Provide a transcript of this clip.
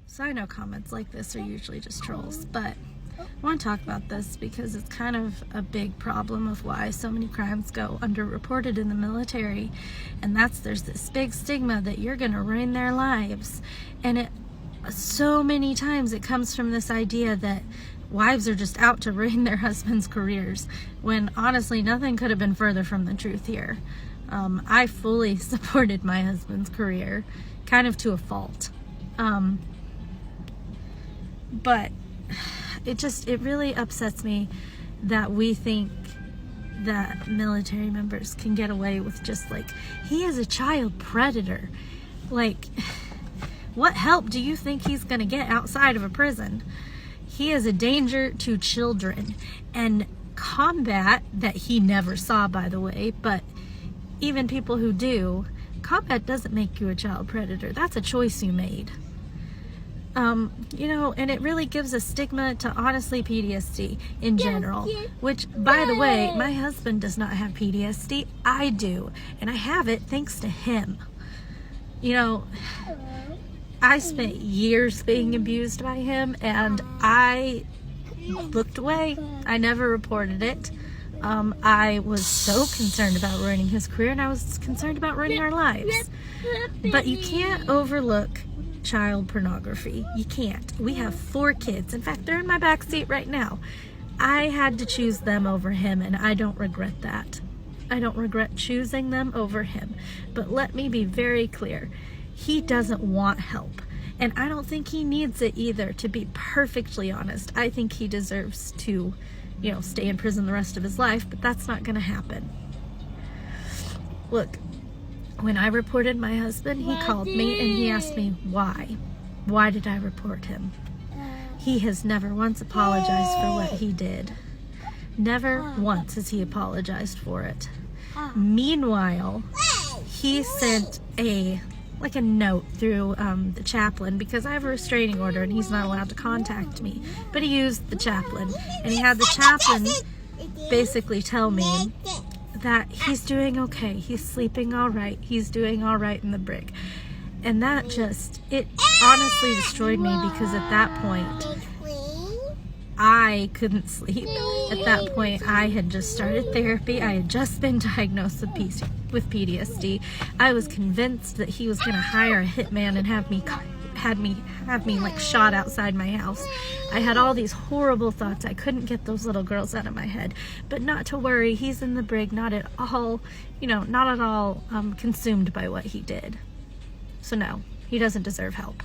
So I know comments like this are usually just trolls, but I want to talk about this because it's kind of a big problem of why so many crimes go underreported in the military, and that's there's this big stigma that you're going to ruin their lives, and so many times it comes from this idea that wives are just out to ruin their husbands' careers, when honestly nothing could have been further from the truth here. I fully supported my husband's career, kind of to a fault. But it really upsets me that we think that military members can get away with just like, he is a child predator. Like, what help do you think he's gonna get outside of a prison? He is a danger to children. And combat, that he never saw, by the way, but even people who do, combat doesn't make you a child predator. That's a choice you made. You know, and it really gives a stigma to, honestly, PTSD in general, which, by the way, my husband does not have PTSD. I do, and I have it thanks to him. You know, I spent years being abused by him, and I looked away. I never reported it. I was so concerned about ruining his career, and I was concerned about ruining our lives. But you can't overlook child pornography. You can't. We have 4 kids. In fact, they're in my back seat right now. I had to choose them over him, and I don't regret that. I don't regret choosing them over him. But let me be very clear. He doesn't want help. And I don't think he needs it either, to be perfectly honest. I think he deserves to, you know, stay in prison the rest of his life, but that's not going to happen. Look, when I reported my husband, he called me and he asked me why. Why did I report him? He has never once apologized for what he did. Never once has he apologized for it. Meanwhile, he sent a note through the chaplain, because I have a restraining order and he's not allowed to contact me. But he used the chaplain, and he had the chaplain basically tell me that he's doing okay, he's sleeping all right, he's doing all right in the brig. And that just, it honestly destroyed me, because at that point I couldn't sleep. At that point I had just started therapy. I had just been diagnosed with PTSD. I was convinced that he was going to hire a hitman and have me like shot outside my house. I had all these horrible thoughts. I couldn't get those little girls out of my head. But not to worry, he's in the brig, not at all, you know, not at all consumed by what he did. So no, he doesn't deserve help.